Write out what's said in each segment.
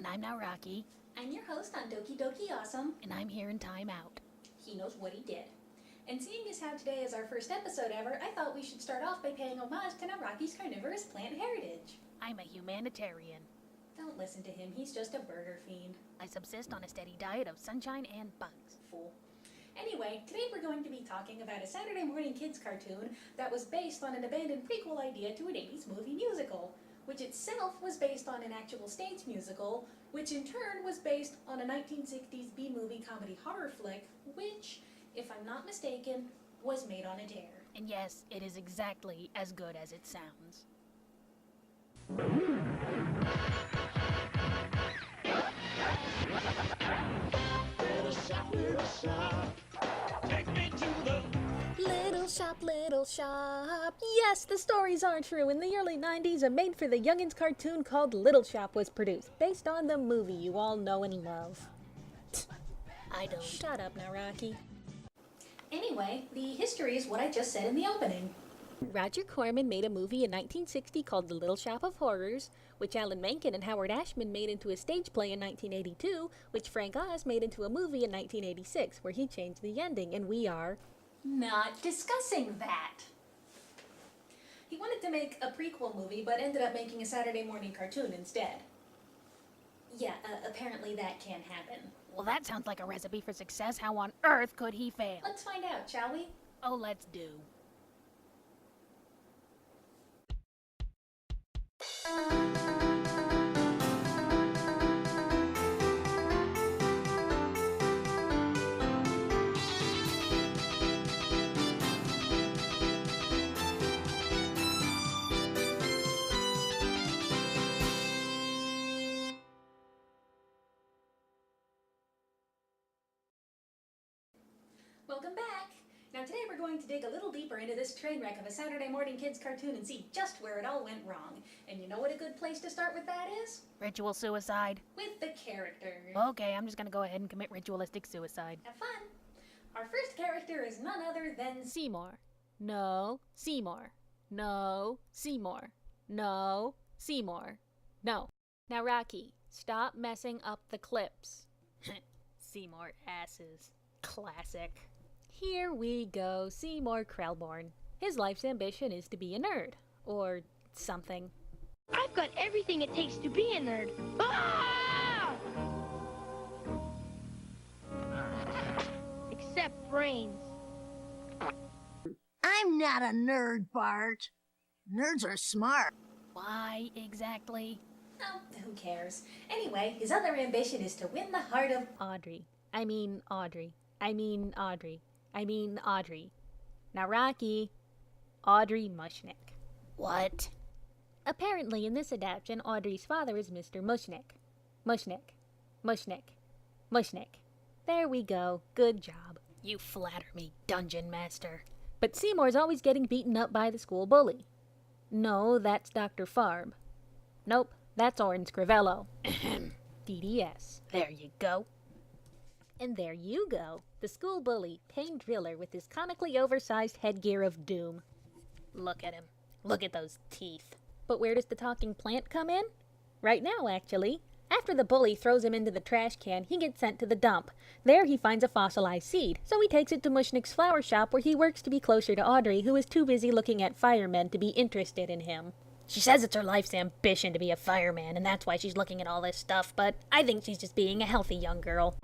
And I'm Nawrocki. I'm your host on Doki Doki Awesome. And I'm here in Time Out. He knows what he did. And seeing as how today is our first episode ever, I thought we should start off by paying homage to Nawrocki's carnivorous plant heritage. I'm a humanitarian. Don't listen to him, he's just a burger fiend. I subsist on a steady diet of sunshine and bugs. Fool. Anyway, today we're going to be talking about a Saturday morning kids cartoon that was based on an abandoned prequel idea to an 80s movie musical, which itself was based on an actual stage musical, which in turn was based on a 1960s B-movie comedy horror flick, which, if I'm not mistaken, was made on a dare. And yes, it is exactly as good as it sounds. Little shop. Yes, the stories are true. In the early 90s, a made-for-the-youngins cartoon called Little Shop was produced, based on the movie you all know and love. I don't. Shut up, Nawrocki. Anyway, the history is what I just said in the opening. Roger Corman made a movie in 1960 called The Little Shop of Horrors, which Alan Menken and Howard Ashman made into a stage play in 1982, which Frank Oz made into a movie in 1986, where he changed the ending, and we are not discussing that. He wanted to make a prequel movie, but ended up making a Saturday morning cartoon instead. Yeah, apparently that can't happen. Well, that sounds like a recipe for success. How on earth could he fail? Let's find out, shall we? Oh, let's do. Welcome back! Now today we're going to dig a little deeper into this train wreck of a Saturday morning kids cartoon and see just where it all went wrong. And you know what a good place to start with that is? Ritual suicide. With the characters. Okay, I'm just gonna go ahead and commit ritualistic suicide. Have fun! Our first character is none other than Seymour. No, Seymour. No, Seymour. No, Seymour. No. Nawrocki, stop messing up the clips. Seymour asses. Classic. Here we go, Seymour Krelborn. His life's ambition is to be a nerd. Or something. I've got everything it takes to be a nerd. Ah! Except brains. I'm not a nerd, Bart. Nerds are smart. Why exactly? oh, who cares? Anyway, his other ambition is to win the heart of Audrey. I mean Audrey. Nawrocki. Audrey Mushnick. What? Apparently, in this adaptation, Audrey's father is Mr. Mushnick. Mushnick. There we go. Good job. You flatter me, Dungeon Master. But Seymour's always getting beaten up by the school bully. No, that's Dr. Farb. Nope, that's Orin Scrivello. DDS. There you go. And there you go, the school bully, Payne Driller, with his comically oversized headgear of doom. Look at him. Look at those teeth. But where does the talking plant come in? Right now, actually. After the bully throws him into the trash can, he gets sent to the dump. There he finds a fossilized seed, so he takes it to Mushnick's flower shop, where he works to be closer to Audrey, who is too busy looking at firemen to be interested in him. She says it's her life's ambition to be a fireman, and that's why she's looking at all this stuff, but I think she's just being a healthy young girl.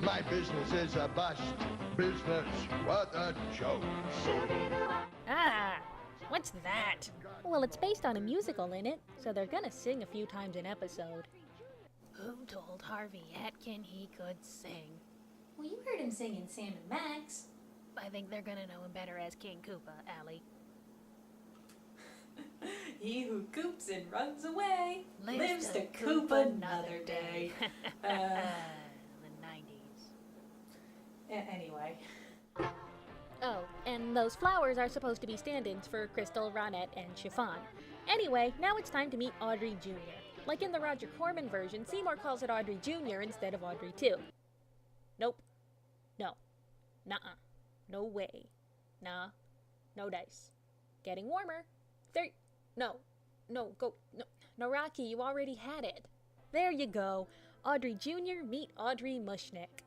My business is a bust. Business, what a joke. Ah, what's that? Well, it's based on a musical in it, so they're gonna sing a few times an episode. Who told Harvey Atkin he could sing? Well, you heard him sing in Sam and Max. I think they're gonna know him better as King Koopa, Allie. He who coops and runs away Lives to to coop another day. The 90s. Anyway. Oh, and those flowers are supposed to be stand-ins for Crystal, Ronette, and Chiffon. Anyway, now it's time to meet Audrey Jr. Like in the Roger Corman version, Seymour calls it Audrey Jr. instead of Audrey 2. Nope. No. Nuh-uh. No way. Nah. No dice. Getting warmer. No, go. No. Nawrocki, you already had it. There you go. Audrey Jr. meet Audrey Mushnick.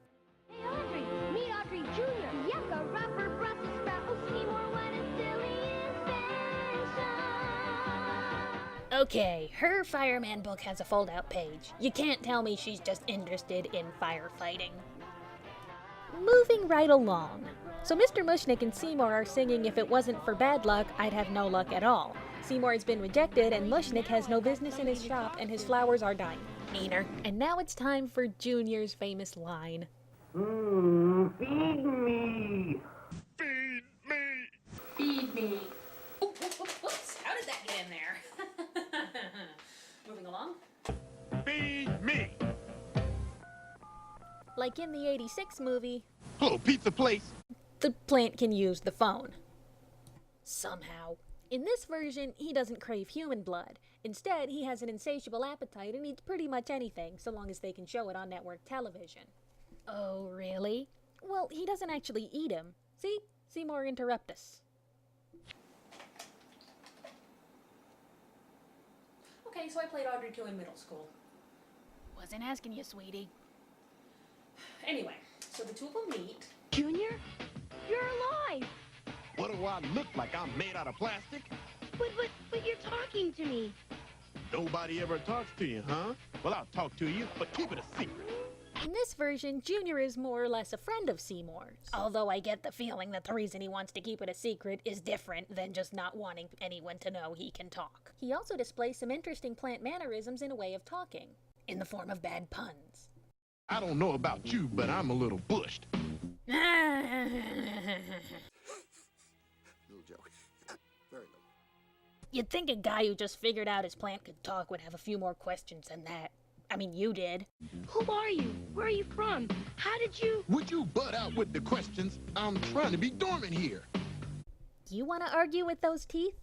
Hey, Audrey, meet Audrey Jr. Yucca, rubber, Brussels sprout, oh, Seymour, what a silly invention. Okay, her fireman book has a fold-out page. You can't tell me she's just interested in firefighting. Moving right along. So Mr. Mushnick and Seymour are singing If It Wasn't for Bad Luck, I'd Have No Luck at All. Seymour has been rejected and Mushnick has no business in his shop and his flowers are dying. Meaner. And now it's time for Junior's famous line. Feed me! Feed me! Feed me. Whoops, how did that get in there? Moving along. Feed me! Like in the '86 movie, Hello, pizza place. the plant can use the phone. Somehow. In this version, he doesn't crave human blood. Instead, he has an insatiable appetite and eats pretty much anything, so long as they can show it on network television. Oh, really? Well, he doesn't actually eat him. See? Seymour interrupt us. Okay, so I played Audrey 2 in middle school. Wasn't asking you, sweetie. Anyway, so the two of them meet. Junior, you're alive. What do I look like? I'm made out of plastic? But you're talking to me. Nobody ever talks to you, huh? Well, I'll talk to you, but keep it a secret. In this version, Junior is more or less a friend of Seymour's. Although I get the feeling that the reason he wants to keep it a secret is different than just not wanting anyone to know he can talk. He also displays some interesting plant mannerisms in a way of talking, in the form of bad puns. I don't know about you, but I'm a little bushed. Little joke. Very little. You'd think a guy who just figured out his plant could talk would have a few more questions than that. I mean, you did. Who are you? Where are you from? How did you... Would you butt out with the questions? I'm trying to be dormant here. You want to argue with those teeth?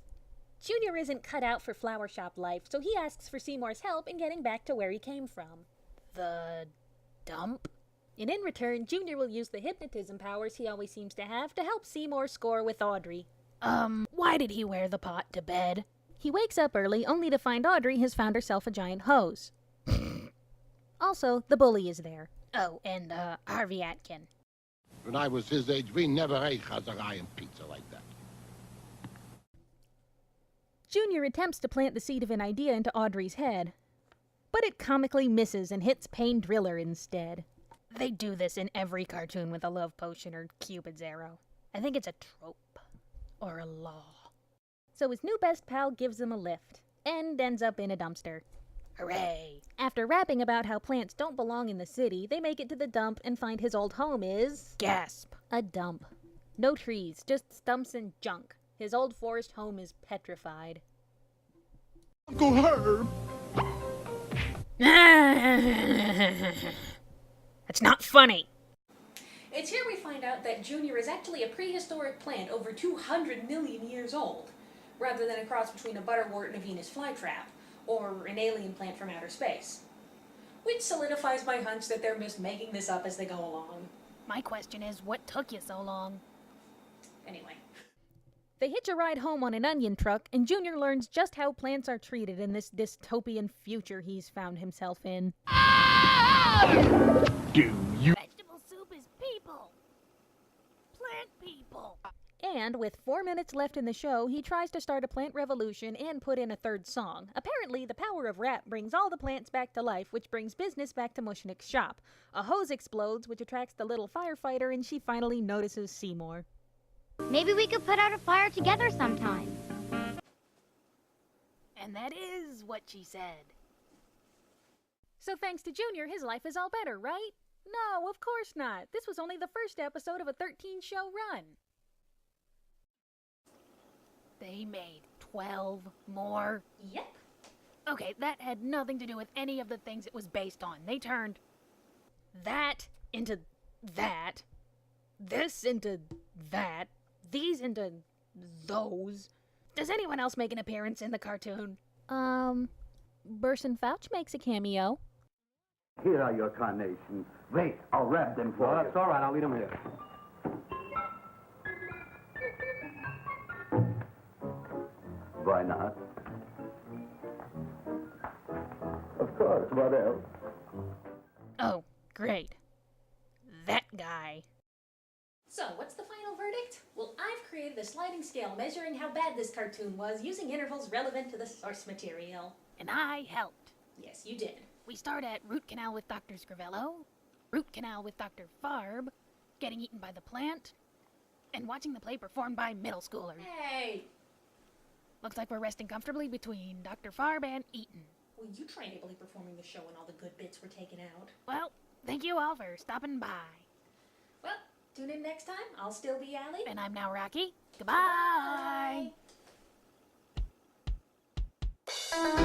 Junior isn't cut out for flower shop life, so he asks for Seymour's help in getting back to where he came from. The dump? And in return, Junior will use the hypnotism powers he always seems to have to help Seymour score with Audrey. Why did he wear the pot to bed? He wakes up early only to find Audrey has found herself a giant hose. Also, the bully is there. Oh, and, Harvey Atkin. When I was his age, we never ate Chazarai and pizza like that. Junior attempts to plant the seed of an idea into Audrey's head, but it comically misses and hits Payne Driller instead. They do this in every cartoon with a love potion or Cupid's arrow. I think it's a trope. Or a law. So his new best pal gives him a lift, and ends up in a dumpster. Hooray! After rapping about how plants don't belong in the city, they make it to the dump and find his old home is... gasp! A dump. No trees, just stumps and junk. His old forest home is petrified. Uncle Herb! That's not funny! It's here we find out that Junior is actually a prehistoric plant over 200 million years old, rather than a cross between a butterwort and a Venus flytrap, or an alien plant from outer space. Which solidifies my hunch that they're just making this up as they go along. My question is, what took you so long? Anyway. They hitch a ride home on an onion truck, and Junior learns just how plants are treated in this dystopian future he's found himself in. Do you... Vegetable soup is people! Plant people! And with 4 minutes left in the show, he tries to start a plant revolution and put in a third song. Apparently, the power of rap brings all the plants back to life, which brings business back to Mushnick's shop. A hose explodes, which attracts the little firefighter, and she finally notices Seymour. Maybe we could put out a fire together sometime. And that is what she said. So thanks to Junior, his life is all better, right? No, of course not. This was only the first episode of a 13-show run. They made 12 more? Yep. Okay, that had nothing to do with any of the things it was based on. They turned that into that, this into that, these into those. Does anyone else make an appearance in the cartoon? Burson Fouch makes a cameo. Here are your carnations. Wait, I'll wrap them for you. That's all right. I'll leave them here. Why not? What else? Oh, great. That guy. So, what's the final verdict? Well, I've created a sliding scale measuring how bad this cartoon was using intervals relevant to the source material. And I helped. Yes, you did. We start at root canal with Dr. Scrivello, root canal with Dr. Farb, getting eaten by the plant, and watching the play performed by middle schoolers. Hey! Looks like we're resting comfortably between Dr. Farb and Eaton. Well, you trained ably performing the show and all the good bits were taken out. Well, thank you all for stopping by. Well, tune in next time. I'll still be Allie. And I'm Nawrocki. Goodbye. Bye.